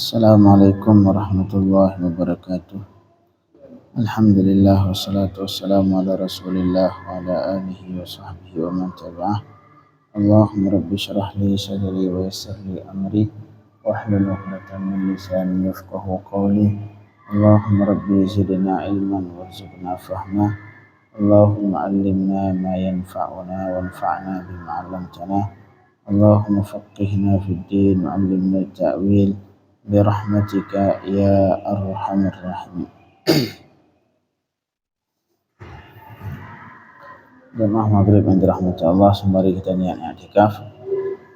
Assalamualaikum warahmatullahi wabarakatuh. Alhamdulillah wassalatu wassalamu ala Rasulillah wa ala alihi wa sahbihi wa man tabi'ah. Allahumma rabbi shrah li sadri wa yassir li amri wahlul 'uqdatam min lisani yafqahu qawli. Allahumma rabbi zidna ilman warzuqna fahma. Allahumma 'allimna ma yanfa'una wanfa'na bima 'allamtana. Allahumma faqqihna fid din wa 'allimna at-ta'wil birahmatika ya arhamar rahimin. Jemaah maghrib yang dirahmati Allah, sembari kita niat i'tikaf,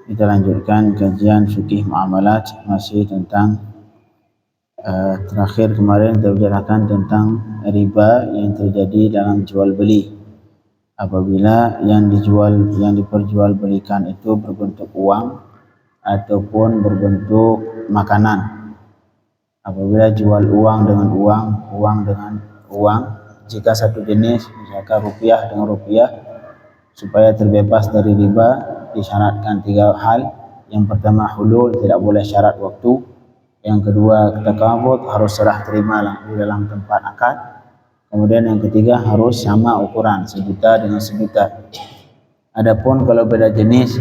kita lanjutkan kajian fikih muamalat, masih tentang terakhir kemarin kita bicarakan tentang riba yang terjadi dalam jual beli. Apabila yang diperjualbelikan itu berbentuk uang ataupun berbentuk makanan. Apabila jual uang dengan uang, uang dengan uang, jika satu jenis, misalkan rupiah dengan rupiah, supaya terbebas dari riba, disyaratkan 3 hal. Yang pertama hulul, tidak boleh syarat waktu. Yang kedua takabut, harus serah terima di dalam tempat akad. Kemudian yang ketiga harus sama ukuran, 1 juta dengan 1 juta. Adapun kalau beda jenis,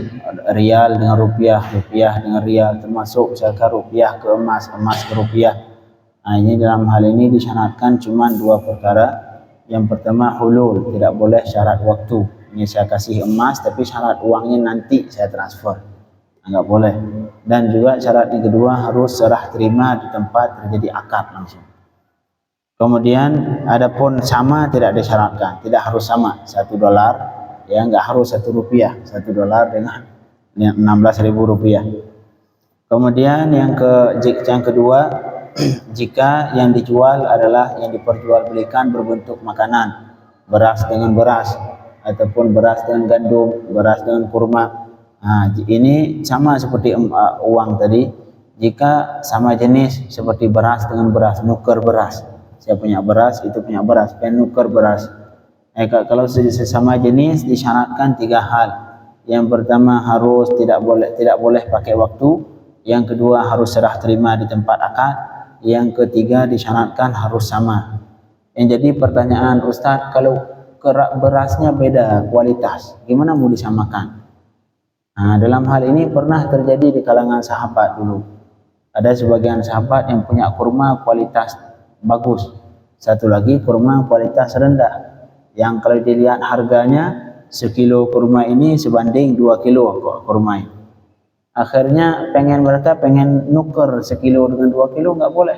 rial dengan rupiah, rupiah dengan rial, termasuk misalkan rupiah ke emas, emas ke rupiah. Nah, ini dalam hal ini disyaratkan cuma 2 perkara. Yang pertama hulul, tidak boleh syarat waktu. Ini saya kasih emas tapi syarat uangnya nanti saya transfer. Enggak boleh. Dan juga syarat yang kedua harus serah terima di tempat terjadi akad langsung. Kemudian adapun sama tidak disyaratkan, tidak harus sama. $1, ya enggak harus Rp1, $1 dengan 16.000 rupiah. Kemudian yang kedua, jika yang dijual adalah yang diperjualbelikan berbentuk makanan, beras dengan beras ataupun beras dengan gandum, beras dengan kurma. Nah, ini sama seperti uang tadi. Jika sama jenis seperti beras dengan beras, nuker beras. Saya punya beras, itu punya beras, pengen nuker beras. Kalau sesama jenis disyaratkan 3 hal. Yang pertama harus tidak boleh pakai waktu. Yang kedua harus serah terima di tempat akad. Yang ketiga disyaratkan harus sama. Yang jadi pertanyaan, Ustaz, kalau berasnya beda kualitas, gimana mau disamakan? Nah, dalam hal ini pernah terjadi di kalangan sahabat dulu. Ada sebagian sahabat yang punya kurma kualitas bagus, satu lagi kurma kualitas rendah. Yang kalau dilihat harganya, sekilo kurma ini sebanding 2 kilo kurma ini. Akhirnya mereka pengen nuker sekilo dengan 2 kilo, nggak boleh.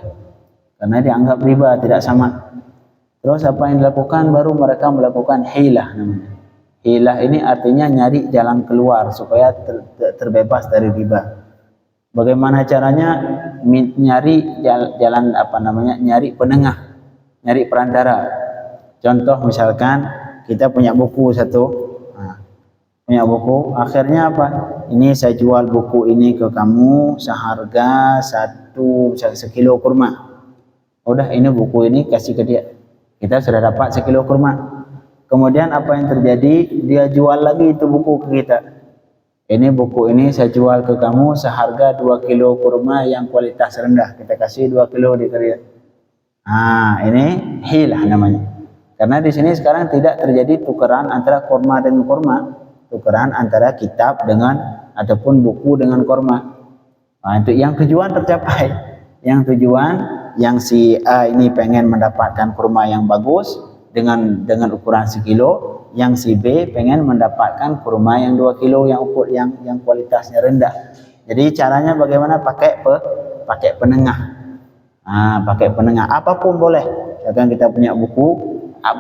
Karena dianggap riba, tidak sama. Terus apa yang dilakukan? Baru mereka melakukan hilah namanya. Hilah ini artinya nyari jalan keluar supaya terbebas dari riba. Bagaimana caranya? Nyari jalan nyari penengah, nyari perantara. Contoh misalkan kita punya buku satu, punya buku, akhirnya apa? Ini saya jual buku ini ke kamu seharga 1 kilo kurma. Udah, ini buku ini kasih ke dia. Kita sudah dapat 1 kilo kurma. Kemudian apa yang terjadi? Dia jual lagi itu buku ke kita. Ini buku ini saya jual ke kamu seharga 2 kilo kurma yang kualitas rendah. Kita kasih 2 kilo di dia. Nah, ini hilah namanya. Karena di sini sekarang tidak terjadi tukeran antara kurma dengan kurma, tukeran antara kitab dengan ataupun buku dengan kurma. Nah, itu yang tujuan tercapai. Yang tujuan yang si A ini pengen mendapatkan kurma yang bagus dengan ukuran 1 kilo, yang si B pengen mendapatkan kurma yang 2 kilo yang kualitasnya rendah. Jadi caranya bagaimana? Pakai penengah. Nah, pakai penengah apapun boleh. Misalkan kita punya buku,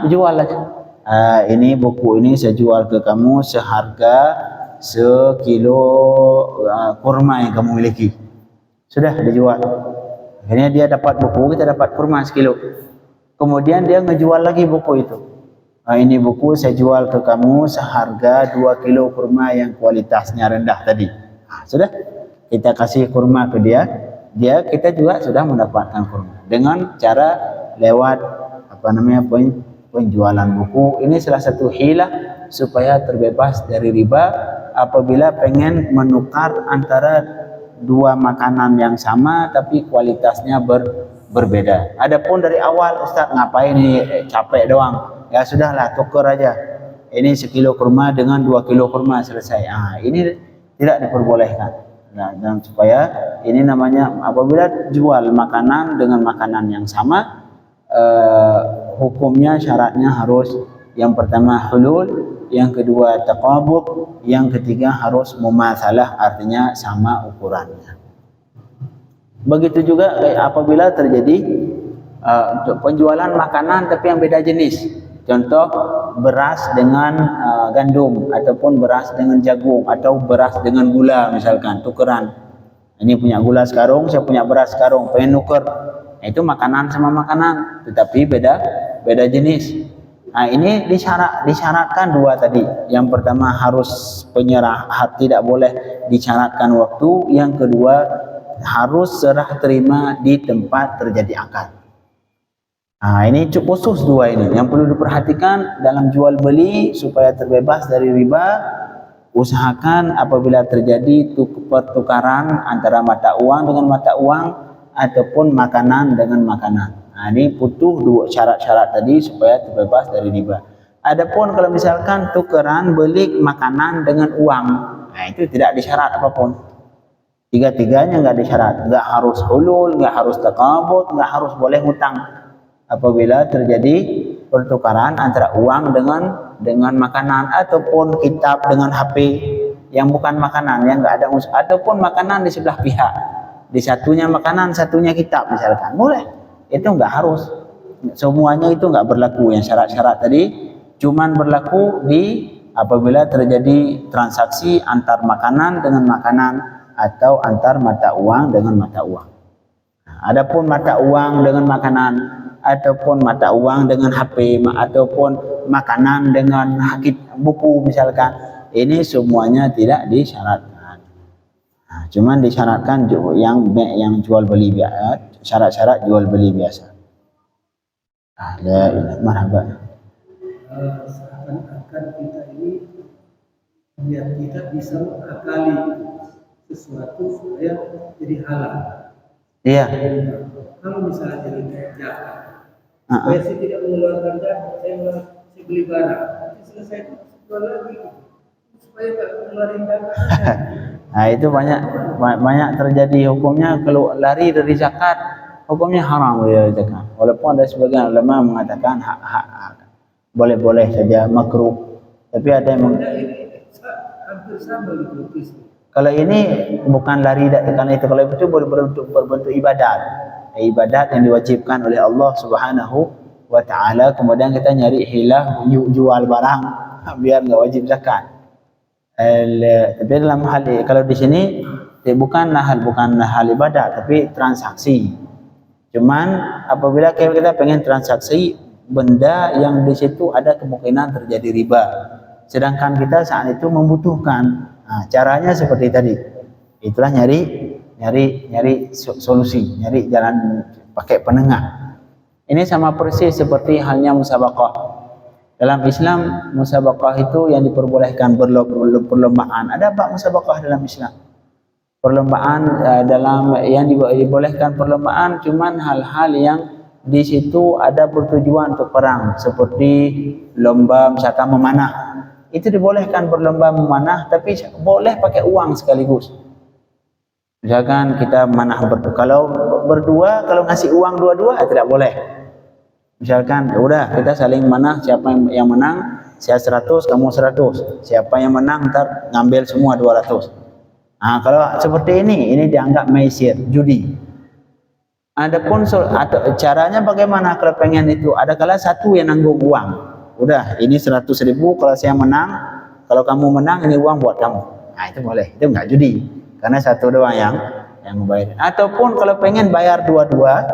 jual aja. Ini buku ini saya jual ke kamu seharga 1 kilo kurma yang kamu miliki. Sudah dijual. Akhirnya dia dapat buku, kita dapat kurma 1 kilo. Kemudian dia ngejual lagi buku itu. Ini buku saya jual ke kamu seharga 2 kilo kurma yang kualitasnya rendah tadi. Sudah, kita kasih kurma ke dia. Kita juga sudah mendapatkan kurma. Dengan cara lewat penjualan buku. Ini salah satu hilah supaya terbebas dari riba apabila pengen menukar antara dua makanan yang sama tapi kualitasnya berbeda. Adapun dari awal, Ustaz ngapain ini, capek doang, ya sudahlah tukar aja, ini sekilo kurma dengan 2 kilo kurma selesai. Ini tidak diperbolehkan. Nah, dan supaya ini namanya apabila jual makanan dengan makanan yang sama, hukumnya syaratnya harus yang pertama hulul, yang kedua taqabud, yang ketiga harus mumatsalah, artinya sama ukurannya. Begitu juga apabila terjadi penjualan makanan tapi yang beda jenis. Contoh beras dengan gandum, ataupun beras dengan jagung, atau beras dengan gula misalkan, tukeran. Ini punya gula sekarung, saya punya beras sekarung, pengen nuker. Itu makanan sama makanan, tetapi beda jenis. Nah, ini disyaratkan dua tadi. Yang pertama harus penyerah, tidak boleh disyaratkan waktu. Yang kedua harus serah terima di tempat terjadi akad. Nah, ini cukup khusus dua ini yang perlu diperhatikan dalam jual beli supaya terbebas dari riba. Usahakan apabila terjadi pertukaran antara mata uang dengan mata uang ataupun makanan dengan makanan. Nah, ini butuh dua syarat-syarat tadi supaya terbebas dari riba. Adapun kalau misalkan tukeran beli makanan dengan uang, nah itu tidak disyarat apapun. Tiga-tiganya nggak disyarat, nggak harus hulul, nggak harus taqabud, nggak harus boleh hutang. Apabila terjadi pertukaran antara uang dengan makanan, ataupun kitab dengan HP yang bukan makanan, yang nggak ada ataupun makanan di sebelah pihak, di satunya makanan, satunya kitab misalkan, boleh. Itu nggak harus, semuanya itu nggak berlaku yang syarat-syarat tadi, cuman berlaku di apabila terjadi transaksi antar makanan dengan makanan atau antar mata uang dengan mata uang. Adapun mata uang dengan makanan, ataupun mata uang dengan HP, ataupun makanan dengan buku misalkan, ini semuanya tidak disyaratkan. Nah, cuman disyaratkan yang jual beli biasa, syarat-syarat jual beli biasa. Marhaba. Seakan-akan kita ini biar kita bisa mengakali sesuatu supaya jadi halal. Iya. Kalau misalnya jadi zakat, supaya saya tidak mengeluarkan zakat, saya beli barang, selesai itu jual lagi, supaya tidak mengeluarkan zakat. Nah, itu banyak terjadi hukumnya. Kalau lari dari zakat, hukumnya haram dari zakat. Walaupun ada sebagian ulama mengatakan boleh-boleh saja, makruh. Tapi ada yang hampir sama gitu. Kalau ini bukan lari, karena itu kalau itu berbentuk ibadat. Ibadat yang diwajibkan oleh Allah Subhanahu wa taala, kemudian kita nyari hilah jual barang biar enggak wajib zakat. Tapi dalam hal kalau di sini bukan hal ibadat tapi transaksi. Cuman apabila kita pengen transaksi benda yang di situ ada kemungkinan terjadi riba, sedangkan kita saat itu membutuhkan. Nah, caranya seperti tadi. Itulah nyari solusi, nyari jalan pakai penengah. Ini sama persis seperti halnya musabaqah. Dalam Islam, musabaqah itu yang diperbolehkan perlombaan. Ada apa musabaqah dalam Islam? Perlombaan dalam yang dibolehkan perlombaan cuman hal-hal yang di situ ada bertujuan untuk perang, seperti lomba misalkan memanah. Itu dibolehkan berlomba memanah, tapi boleh pakai uang sekaligus. Misalkan kita manah berdua, kalau ngasih uang dua-dua tidak boleh. Misalkan udah kita saling manah, siapa yang menang saya 100, kamu 100. Siapa yang menang ntar ngambil semua 200. Nah, kalau seperti ini dianggap maisir, judi. Adapun caranya bagaimana kalau pengen itu? Ada kala satu yang nanggung uang. Udah, ini 100.000 kalau saya menang, kalau kamu menang ini uang buat kamu. Nah, itu boleh, itu enggak judi. Karena satu doang yang membayar. Ataupun kalau pengen bayar dua-dua,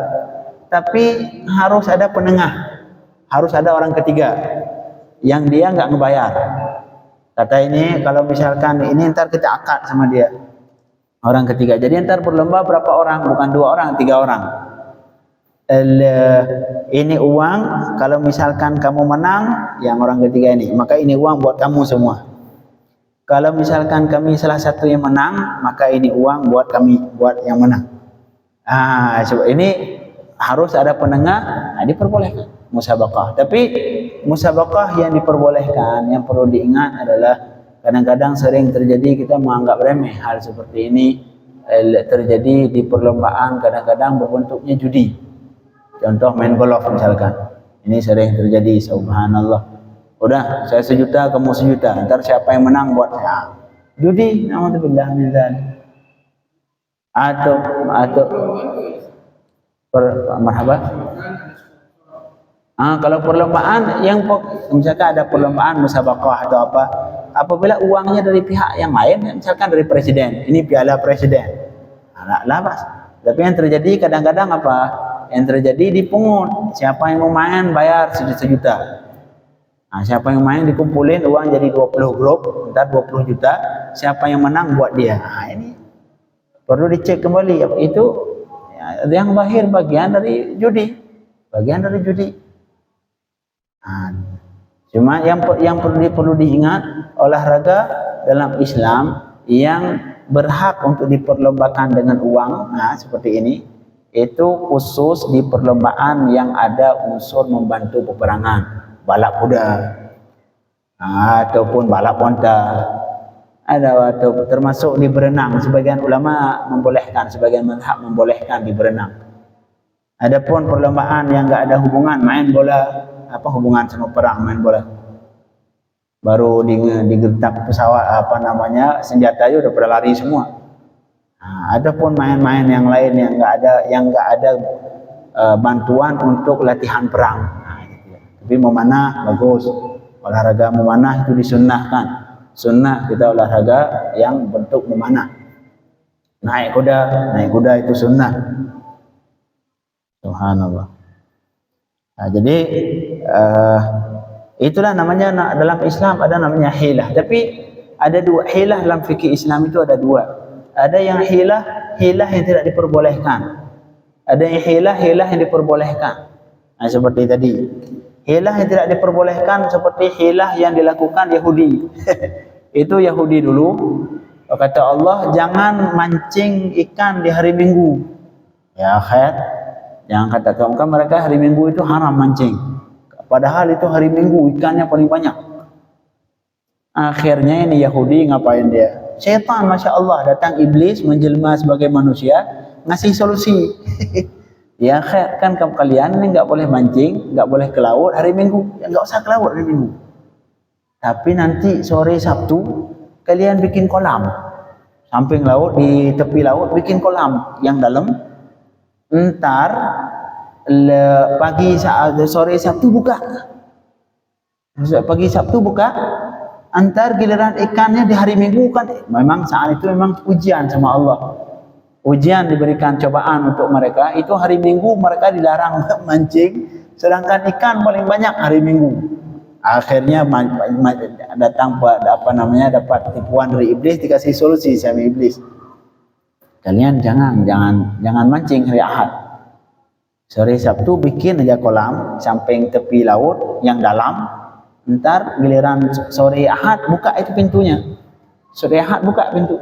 tapi harus ada penengah. Harus ada orang ketiga yang dia enggak ngebayar. Kata ini kalau misalkan ini ntar kita akad sama dia. Orang ketiga. Jadi ntar berlomba berapa orang? Bukan 2 orang, 3 orang. Ini uang, kalau misalkan kamu menang yang orang ketiga ini, maka ini uang buat kamu semua. Kalau misalkan kami salah satu yang menang, maka ini uang buat kami, buat yang menang. Sebab ini harus ada penengah, diperbolehkan musabaqah. Tapi musabaqah yang diperbolehkan, yang perlu diingat adalah kadang-kadang sering terjadi kita menganggap remeh hal seperti ini. Terjadi di perlombaan kadang-kadang berbentuknya judi. Contoh main golf misalkan, ini sering terjadi. Subhanallah, udah saya 1 juta, kamu 1 juta, ntar siapa yang menang buat saya. Judi, naudzubillah min dzalik. Atau marhaba. Kalau perlombaan yang misalkan ada perlombaan musabaqah atau apa, apabila uangnya dari pihak yang lain, misalkan dari presiden, ini piala presiden, labas. Tapi yang terjadi kadang-kadang apa? Yang terjadi dipungut. Siapa yang mau main bayar 1 juta. Siapa yang main dikumpulin uang jadi 20 grup, ntar 20 juta. Siapa yang menang buat dia. Ini perlu dicek kembali. Itu yang lahir bagian dari judi. Bagian dari judi. Cuma yang perlu diingat, olahraga dalam Islam yang berhak untuk diperlombakan dengan uang, seperti ini, itu khusus di perlombaan yang ada unsur membantu peperangan, balap kuda, ataupun balap onta, atau termasuk di berenang. Sebagian ulama membolehkan, sebagian mazhab membolehkan di berenang. Adapun perlombaan yang enggak ada hubungan, main bola, apa hubungan sama perang, main bola, baru digertak pesawat senjata aja udah pada lari semua. Adapun main-main yang lain yang enggak ada bantuan untuk latihan perang. Tapi memanah bagus, olahraga memanah itu disunnahkan. Sunnah kita olahraga yang bentuk memanah. Naik kuda itu sunnah. Subhanallah. Jadi itulah namanya dalam Islam ada namanya hilah. Tapi ada 2 hilah dalam fikih Islam, itu ada 2. Ada yang hilah yang tidak diperbolehkan. Ada yang hilah yang diperbolehkan. Seperti tadi. Hilah yang tidak diperbolehkan seperti hilah yang dilakukan Yahudi. Itu Yahudi dulu. Kata Allah, jangan mancing ikan di hari Minggu. Ya khair. Jangan katakan mereka hari Minggu itu haram mancing. Padahal itu hari Minggu ikannya paling banyak. Akhirnya ini Yahudi ngapain dia? Syaitan, Masya Allah, datang iblis menjelma sebagai manusia, ngasih solusi. Ya kan kalian ini nggak boleh mancing, nggak boleh ke laut hari Minggu. Ya nggak usah ke laut hari Minggu. Tapi nanti sore Sabtu kalian bikin kolam. Samping laut, di tepi laut bikin kolam yang dalam. Ntar sore Sabtu buka. Pagi Sabtu buka. Antar giliran ikannya di hari Minggu kan. Memang saat itu memang ujian sama Allah. Ujian, diberikan cobaan untuk mereka. Itu hari Minggu mereka dilarang mancing, sedangkan ikan paling banyak hari Minggu. Akhirnya datang dapat tipuan dari iblis, dikasih solusi sama iblis. Kalian jangan mancing hari Ahad. Sore Sabtu bikin aja kolam samping tepi laut yang dalam. Ntar giliran sore Ahad buka itu pintunya. Sore Ahad buka pintu.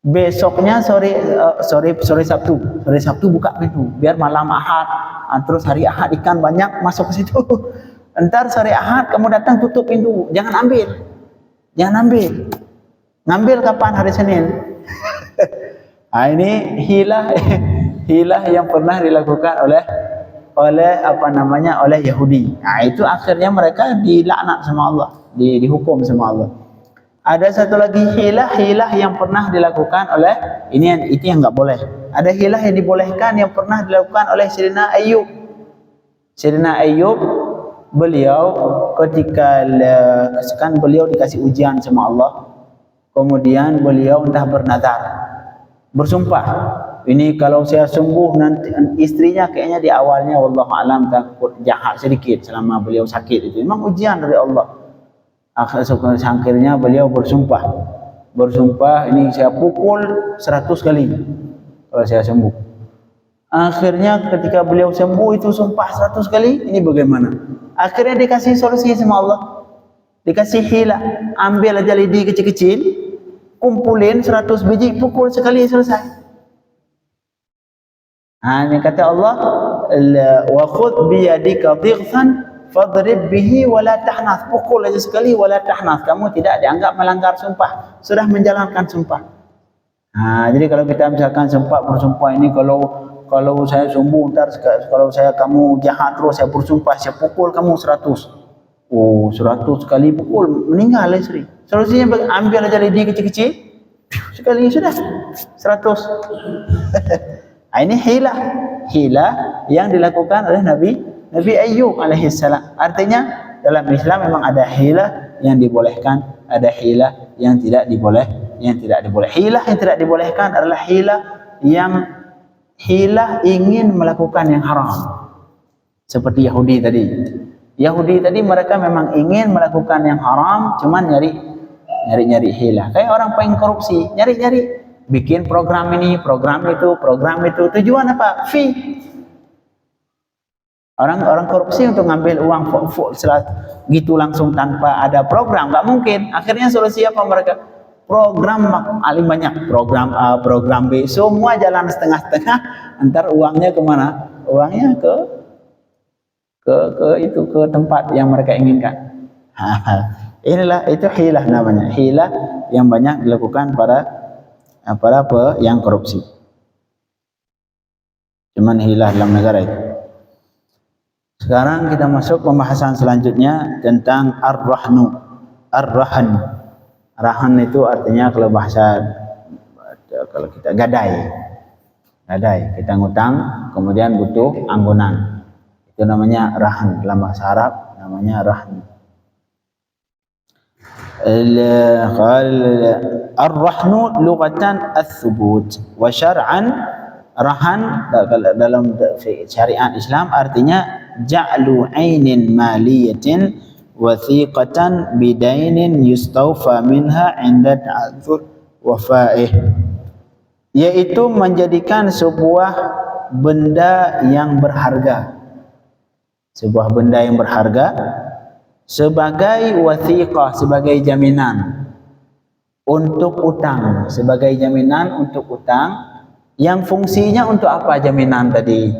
Besoknya sore Sabtu buka pintu. Biar malam Ahad, terus hari Ahad ikan banyak masuk ke situ. Ntar sore Ahad kamu datang tutup pintu. Jangan ambil. Ngambil kapan? Hari Senin. Ini hilah yang pernah dilakukan oleh Yahudi. Itu akhirnya mereka dilaknat sama Allah, dihukum sama Allah. Ada satu lagi hilah yang pernah dilakukan oleh itu yang enggak boleh. Ada hilah yang dibolehkan yang pernah dilakukan oleh Sayyidina Ayyub. Sayyidina Ayyub, beliau ketika beliau dikasih ujian sama Allah, kemudian beliau entah bernazar, bersumpah, ini kalau saya sembuh nanti istrinya kayaknya di awalnya wallahu alam takut jahat sedikit selama beliau sakit itu. Memang ujian dari Allah. Akhirnya beliau bersumpah ini saya pukul 100 kali kalau saya sembuh. Akhirnya ketika beliau sembuh itu sumpah 100 kali, ini bagaimana? Akhirnya dikasih solusi sama Allah. Dikasih hilah, ambil aja lidi kecil-kecil, kumpulin 100 biji, pukul sekali selesai. Ini kata Allah, wa khudh bi yadika dhighfan fadrib bihi wa la tahnath. Pukul aja sekali wala tahnath. Kamu tidak dianggap melanggar sumpah, sudah menjalankan sumpah. Jadi kalau kita misalkan bersumpah ini, kalau saya sumbu ntar, kalau kamu jahat terus saya bersumpah saya pukul kamu 100. 100 kali pukul meninggal istri. Solusinya ambil aja lidi kecil-kecil, sekali sudah 100. Ini hilah yang dilakukan oleh Nabi Ayyub alaihissalam. Artinya dalam Islam memang ada hilah yang dibolehkan, ada hilah yang tidak diboleh. Hilah yang tidak dibolehkan adalah hilah ingin melakukan yang haram. Seperti Yahudi tadi mereka memang ingin melakukan yang haram, cuman nyari hilah. Kayak orang pengen korupsi, nyari bikin program ini, program itu. Tujuan apa? Fee. Orang korupsi untuk ngambil uang gitu langsung tanpa ada program, nggak mungkin. Akhirnya solusi apa mereka? Program paling banyak, program A, program B, semua jalan setengah-setengah. Antar uangnya kemana? Uangnya ke tempat yang mereka inginkan. Itu hilah namanya. Hilah yang banyak dilakukan para yang korupsi. Cuman hilah dalam negara itu. Sekarang kita masuk pembahasan selanjutnya tentang ar-rahan. Rahan itu artinya kalau kita gadai, kita ngutang kemudian butuh anggunan. Itu namanya rahan, dalam bahasa Arab namanya rahan. Ar-rahnu lughatan ats-tsubut wa syar'an rahan dalam syariat Islam artinya ja'lu 'ainin maliyatin wathiqatan bidainin yustawfa minha 'inda ta'adzur wafa'ih, yaitu menjadikan sebuah benda yang berharga sebagai wathiqah, sebagai jaminan untuk utang, yang fungsinya untuk apa jaminan tadi?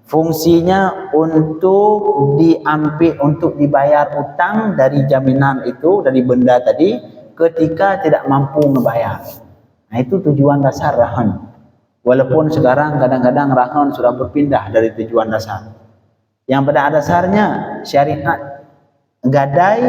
Fungsinya untuk dibayar utang dari jaminan itu, dari benda tadi ketika tidak mampu membayar. Itu tujuan dasar rahan. Walaupun sekarang kadang-kadang rahan sudah berpindah dari tujuan dasar. Yang pada dasarnya syariat gadai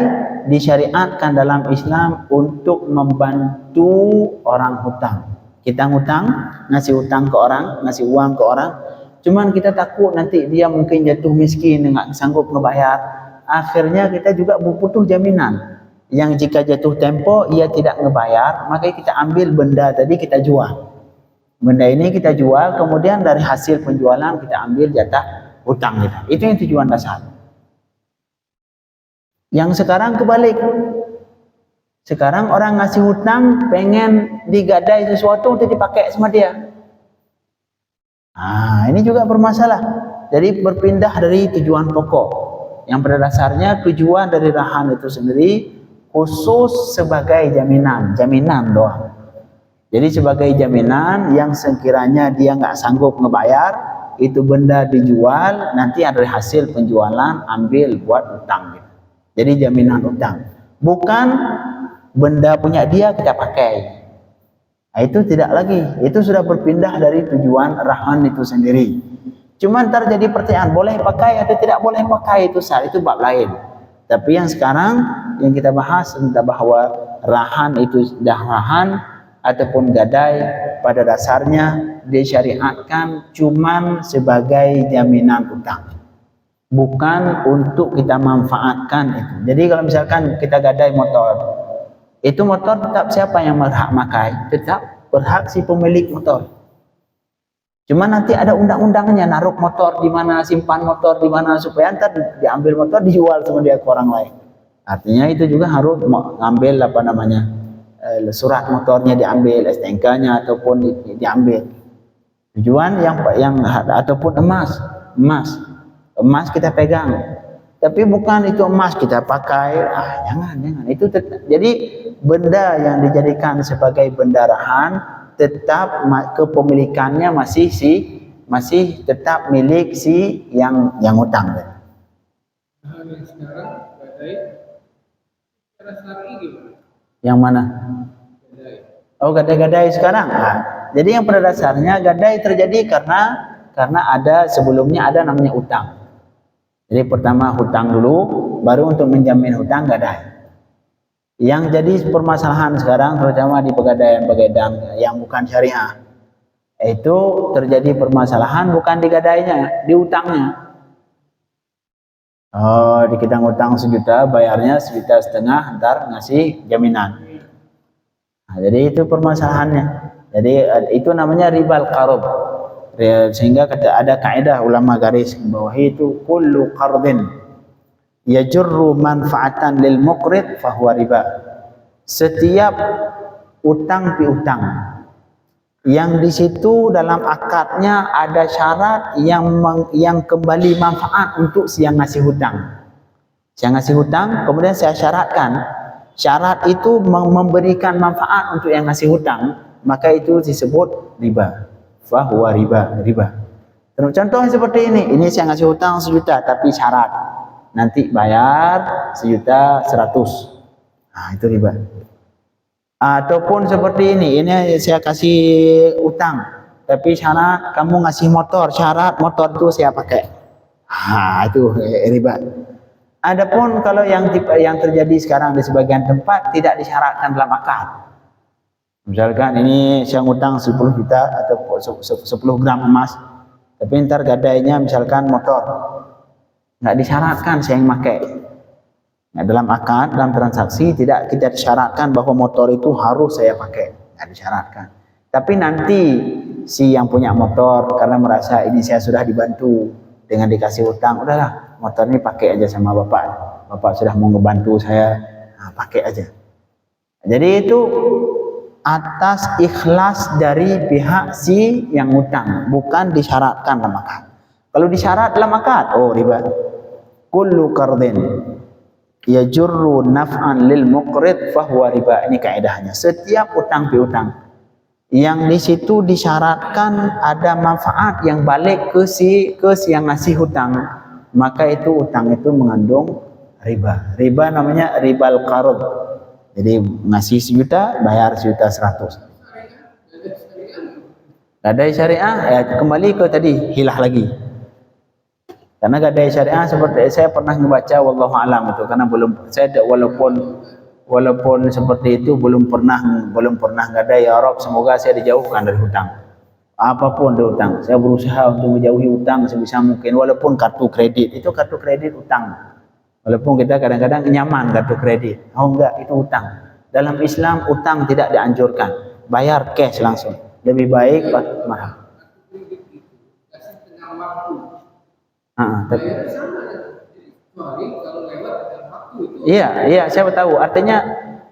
disyariatkan dalam Islam untuk membantu orang hutang. Kita ngutang, ngasih utang ke orang, ngasih uang ke orang, cuman kita takut nanti dia mungkin jatuh miskin, nggak sanggup ngebayar. Akhirnya kita juga butuh jaminan yang jika jatuh tempo ia tidak ngebayar, maka kita ambil benda tadi kita jual. Benda ini kita jual, kemudian dari hasil penjualan kita ambil jatah hutang kita. Itu yang tujuan dasar. Yang sekarang kebalik. Sekarang orang ngasih hutang pengen digadai sesuatu untuk dipakai sama dia. Ini juga bermasalah. Jadi berpindah dari tujuan pokok. Yang pada dasarnya tujuan dari rahan itu sendiri khusus sebagai jaminan doang. Jadi sebagai jaminan yang sekiranya dia nggak sanggup ngebayar, itu benda dijual, nanti ada hasil penjualan ambil buat utang gitu. Jadi jaminan utang, bukan benda punya dia kita pakai. Itu tidak lagi, itu sudah berpindah dari tujuan rahan itu sendiri. Cuma ntar jadi pertanyaan, boleh pakai atau tidak boleh pakai, itu bab lain. Tapi yang sekarang yang kita bahas tentang bahwa rahan itu sudah rahan ataupun gadai pada dasarnya disyariatkan cuman sebagai jaminan utang, bukan untuk kita manfaatkan itu. Jadi kalau misalkan kita gadai motor, itu motor tetap siapa yang berhak pakai? Tetap berhak si pemilik motor. Cuma nanti ada undang-undangnya, naruh motor di mana, simpan motor di mana, supaya ntar diambil motor dijual sama dia ke orang lain. Artinya itu juga harus ngambil surat motornya diambil, STNK-nya ataupun diambil. Tujuan yang ataupun emas kita pegang. Tapi bukan itu emas kita pakai. Jangan. Itu jadi benda yang dijadikan sebagai bendarahan tetap kepemilikannya masih tetap milik si yang hutang. Nah, yang sekarang gadai secara syar'i gimana? Yang mana? Gadai. Oh, gadai sekarang. Jadi yang pada dasarnya gadai terjadi karena ada sebelumnya ada namanya utang. Jadi pertama hutang dulu, baru untuk menjamin hutang gadai. Yang jadi permasalahan sekarang terutama di pegadaian yang bukan syariah, itu terjadi permasalahan bukan di gadainya, di utangnya. Oh, di kita ngutang 1 juta, bayarnya 1,5 juta, ntar ngasih jaminan. Nah, jadi itu permasalahannya. Jadi itu namanya ribal qarad. Sehingga ada kaidah ulama garis bawahi itu kullu qardin yajurru manfaatan lil muqrid fahuwa riba. Setiap utang piutang yang di situ dalam akadnya ada syarat yang kembali manfaat untuk si yang ngasih hutang. Si yang ngasih hutang kemudian saya syaratkan syarat itu memberikan manfaat untuk yang ngasih hutang, maka itu disebut riba. Fahuwa riba. Contohnya seperti ini saya ngasih hutang 1 juta tapi syarat nanti bayar 1,1 juta. Nah, itu riba. Ataupun seperti ini saya kasih utang tapi syarat kamu ngasih motor, syarat motor itu saya pakai. Itu riba. Adapun kalau yang terjadi sekarang di sebagian tempat tidak disyaratkan dalam akad. Misalkan ini saya ngutang 10 juta atau 10 gram emas, tapi ntar gadainya misalkan motor, nggak disyaratkan saya yang pakai. Nah, dalam akad, dalam transaksi tidak disyaratkan bahwa motor itu harus saya pakai, nggak disyaratkan. Tapi nanti si yang punya motor karena merasa ini saya sudah dibantu dengan dikasih utang, udahlah motor ini pakai aja sama bapak sudah mau ngebantu saya, pakai aja. Jadi itu atas ikhlas dari pihak si yang utang, bukan disyaratkan dalam akad. Kalau disyarat dalam akad, riba. Kullu qardin yajurru naf'an lil muqrid fahuwa riba. Ini kaidahnya. Setiap utang piutang yang di situ disyaratkan ada manfaat yang balik ke si yang ngasih hutang, maka itu utang itu mengandung riba. Riba namanya ribal qarad. Jadi ngasih 1 juta, bayar 1,1 juta. Gadai syariah, kembali ke tadi hilah lagi. Karena gadai syariah seperti saya pernah membaca wallahu alam itu, karena walaupun seperti itu belum pernah gadai. Ya Rob, semoga saya dijauhkan dari hutang. Apapun dari hutang, saya berusaha untuk menjauhi hutang sebisa mungkin. Walaupun kartu kredit, itu kartu kredit utang. Walaupun kita kadang-kadang nyaman kartu kredit. Enggak, itu utang. Dalam Islam utang tidak dianjurkan. Bayar cash langsung. Lebih baik mahal. Iya, saya tahu. Artinya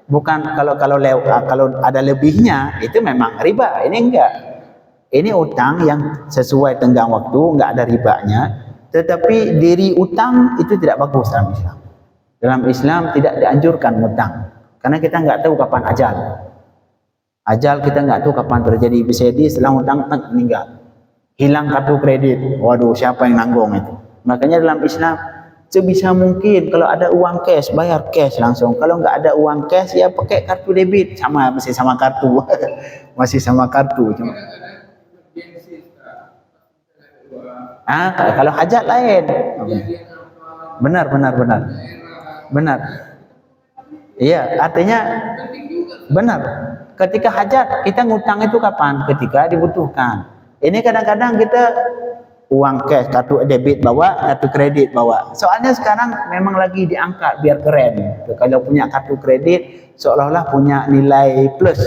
bukan kalau ada lebihnya itu memang riba. Ini enggak. Ini utang yang sesuai tenggang waktu, enggak ada ribanya. Tetapi diri utang itu tidak bagus dalam Islam. Dalam Islam tidak dianjurkan utang, karena kita nggak tahu kapan ajal. Ajal kita nggak tahu kapan terjadi. Bisa jadi setelah utang meninggal, hilang kartu kredit. Waduh, siapa yang nanggung itu? Makanya dalam Islam sebisa mungkin kalau ada uang cash, bayar cash langsung. Kalau nggak ada uang cash, ya pakai kartu debit. Masih sama kartu. Masih sama kartu. Kalau hajat lain. Benar. Iya, artinya benar. Ketika hajat, kita ngutang itu kapan? Ketika dibutuhkan. Ini kadang-kadang kita uang cash, kartu debit bawa, kartu kredit bawa. Soalnya sekarang memang lagi diangkat biar keren. Kalau punya kartu kredit, seolah-olah punya nilai plus.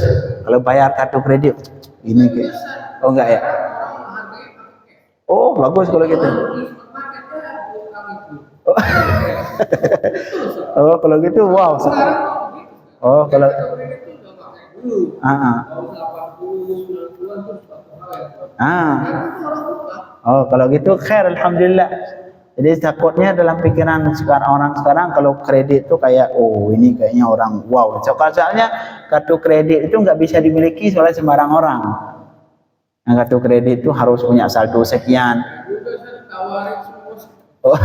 Kalau bayar kartu kredit, ini kayak. Oh enggak ya? Oh, bagus kalau gitu. Oh, kalau gitu wow. Oh, kalau Oh, kalau gitu khair, alhamdulillah. Jadi takutnya dalam pikiran orang sekarang kalau kredit itu kayak, oh ini kayaknya orang wow. Soalnya kartu kredit itu nggak bisa dimiliki oleh sembarang orang. Nah, kartu kredit itu harus punya saldo sekian. Oh.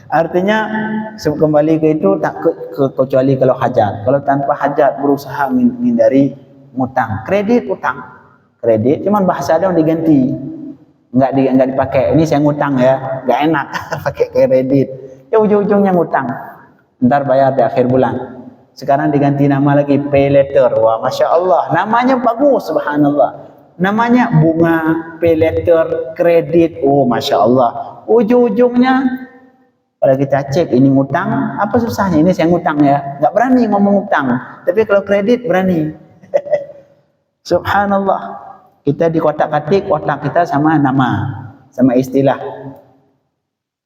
Artinya kembali ke itu tak kecuali kalau hajat. Kalau tanpa hajat berusaha menghindari ngutang. Kredit utang. Kredit cuman bahasa ada yang diganti. Enggak dipakai. Ini saya ngutang ya, enggak enak pakai kredit. Ya ujung-ujungnya ngutang. Ntar bayar di akhir bulan. Sekarang diganti nama lagi pay later. Wah, masya Allah, namanya bagus, subhanallah. Namanya bunga pay later kredit. Oh, masya Allah. Ujung-ujungnya kalau kita cek ini ngutang, apa susahnya? Ini saya ngutang ya, nggak berani ngomong ngutang. Tapi kalau kredit berani. Subhanallah. Kita di kotak-katik, kotak kita sama nama, sama istilah.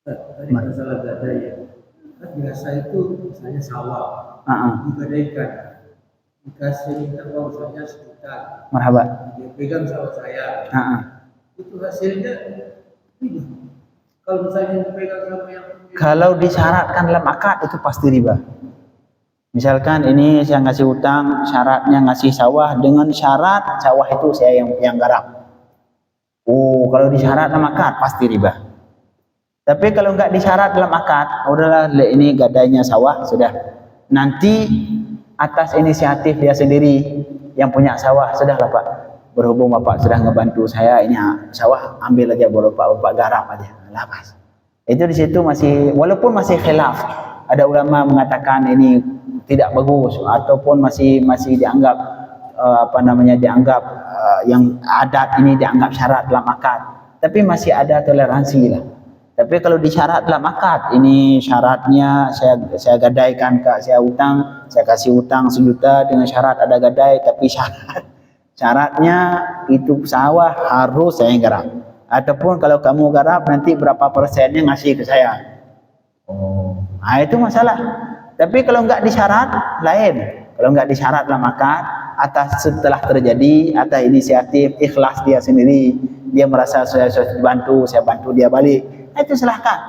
Tadi masalah gadai, kan biasa itu misalnya sawah, digadaikan, dikasih minta uang misalnya 1 juta, Marhaba. dia pegang sawah saya, itu hasilnya riba. Kalau misalnya dipegang sama yang kalau disyaratkan dalam akad itu pasti riba. Misalkan ini saya ngasih utang, syaratnya ngasih sawah dengan syarat sawah itu saya yang garap. Oh, kalau disyarat dalam akad pasti riba. Tapi kalau nggak disyarat dalam akad, udahlah ini gadainya sawah sudah. Nanti atas inisiatif dia sendiri yang punya sawah, sudahlah Pak. Berhubung Bapak sudah ngebantu saya, ini sawah ambil aja Bapak garap aja. Lah Mas. Itu di situ masih walaupun masih khilaf. Ada ulama mengatakan ini tidak bagus ataupun masih dianggap dianggap yang adat ini dianggap syarat dalam akad, tapi masih ada toleransi lah. Tapi kalau disyarat dalam akad, ini syaratnya saya gadaikan saya utang, saya kasih utang 1 juta dengan syarat ada gadai, tapi syaratnya itu sawah harus saya garap, ataupun kalau kamu garap nanti berapa persennya ngasih ke saya. Oh, nah itu masalah. Tapi kalau enggak disyarat lain. Kalau enggak disyarat dalam akad, atas setelah terjadi atas inisiatif ikhlas dia sendiri, dia merasa saya bantu dia balik, nah, itu silahkan.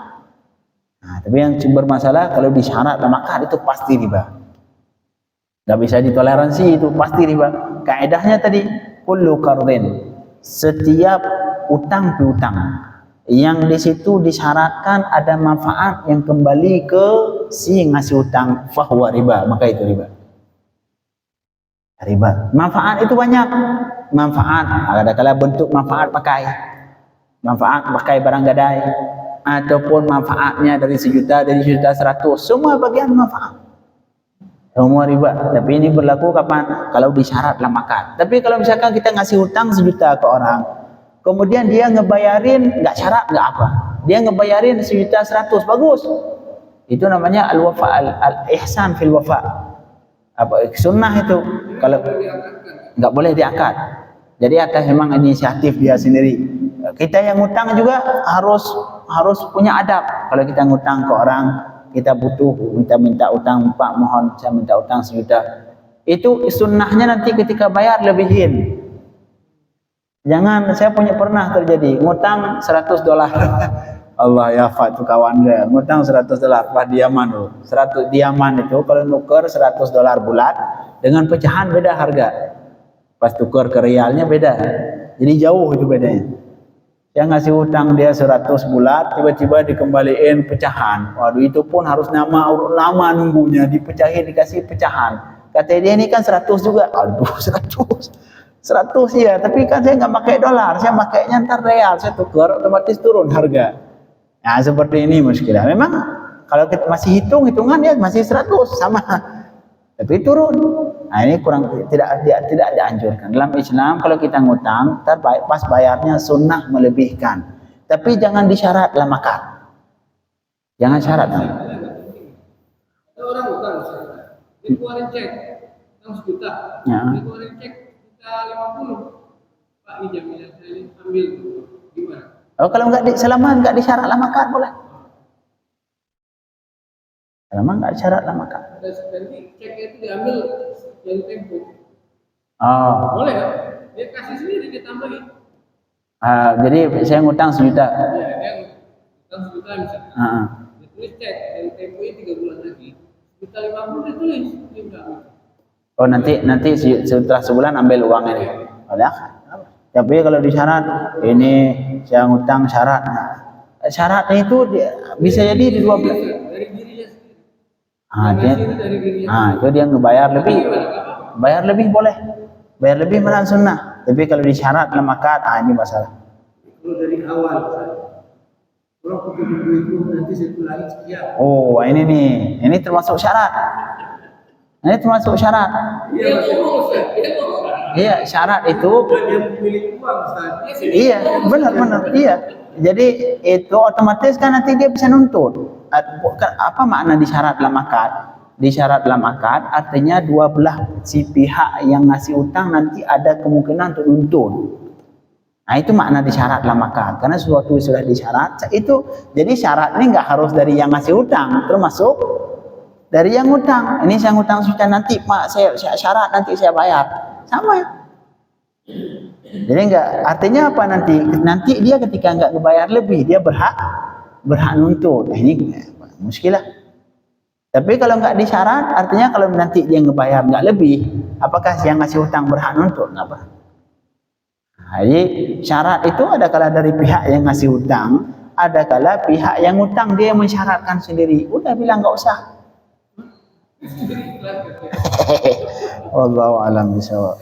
Nah, tapi yang bermasalah kalau disyarat dalam akad itu pasti riba. Enggak bisa ditoleransi, itu pasti riba. Kaidahnya tadi kullu qardin, setiap utang piutang yang di situ disyaratkan ada manfaat yang kembali ke si ngasih utang, fahuwa riba, maka itu riba. Riba. Manfaat itu banyak. Manfaat, ada kala bentuk manfaat pakai barang gadai, ataupun manfaatnya dari 1 juta, dari 1 juta 100, semua bagian manfaat. Semua riba. Tapi ini berlaku kapan? Kalau disyarat dalam akad. Tapi kalau misalkan kita ngasih utang 1 juta ke orang, kemudian dia ngebayarin nggak syarat nggak apa, dia ngebayarin 1 juta 100, bagus. Itu namanya al-wafa, al-ihsan fil wafa. Apa sunnah itu? Kalau nggak boleh diangkat. Jadi atas memang inisiatif dia sendiri. Kita yang ngutang juga harus punya adab. Kalau kita ngutang ke orang, kita butuh minta utang, Pak mohon saya minta utang 1 juta. Itu sunnahnya nanti ketika bayar lebihin. Jangan, saya pernah terjadi ngutang $100. Allah ya Pak, itu kawan saya ngutang $100, Pak diaman loh. 100 diaman itu kalau nuker $100 bulat dengan pecahan beda harga. Pas tuker ke realnya beda. Jadi jauh itu bedanya. Saya ngasih utang dia 100 bulat, tiba-tiba dikembaliin pecahan. Waduh, itu pun harus lama nunggunya, dipecahin dikasih pecahan. Kata dia ini kan 100 juga. Aduh, 100 ya, tapi kan saya nggak pakai dolar, saya pakainya ntar real, saya tukar otomatis turun harga. Nah seperti ini muskilah. Memang kalau kita masih hitungan ya masih 100 sama, tapi turun. Nah ini kurang tidak dianjurkan dalam Islam. Kalau kita ngutang, ntar pas bayarnya sunnah melebihkan, tapi jangan disyarat dalam akad. Jangan syarat. Ada orang utang, dia keluarin cek, utang 1 juta, dia keluarin cek 50. Pak ini jaminan saya ini ambil, gimana? Oh kalau nggak disyarat dalam akad boleh. Selama nggak disyarat dalam akad. Jadi cek itu diambil dari Tempo. Oh. Boleh kan? Dia kasih sendiri, dia tambahin. Jadi saya ngutang 1 juta. Ya, dia utang sejuta misalnya. Heeh. Ditulis cek dari temponya 3 bulan lagi. Sejuta 50 ditulis. Dia bilang, Oh nanti setelah sebulan ambil uangnya nih. Ada. Tapi kalau di syarat ini saya ngutang syarat. Syaratnya itu bisa jadi di 12. dari dirinya sendiri. Ah, Yang ngasih itu dari dirinya itu dia ngebayar lebih. Bayar lebih boleh. Bayar lebih malah sunnah. Tapi kalau di syarat dalam akad, ini masalah. Kalau dari awal misalnya. Kalau aku pinjam duitku nanti saya pulangin sekian. Oh, ini nih. Ini termasuk syarat. Ini termasuk syarat. Iya, ngomong Ustaz. Dia ngomong. Iya, syarat itu. Dia pemilik uang Ustaz. Iya, benar. Iya. Jadi itu otomatis kan nanti dia bisa nuntut. Apa makna di syarat dalam akad? Di syarat dalam akad artinya dua belah si pihak yang ngasih utang nanti ada kemungkinan untuk nuntut. Nah itu makna di syarat dalam akad. Karena sesuatu sudah disyarat itu. Jadi syarat ini nggak harus dari yang ngasih utang, termasuk dari yang utang. Ini saya ngutang sudah nanti Pak, saya syarat nanti saya bayar. Sama. Jadi enggak, artinya apa nanti dia ketika enggak dibayar lebih dia berhak nuntut. Nah, ini muskilah. Tapi kalau enggak disyarat artinya kalau nanti dia ngebayar enggak lebih, apakah yang ngasih utang berhak nuntut? Enggak berhak. Nah, jadi syarat itu ada kala dari pihak yang ngasih utang, ada kala pihak yang utang dia yang mensyaratkan sendiri. Udah bilang enggak usah. Wallahu a'lam bishawab.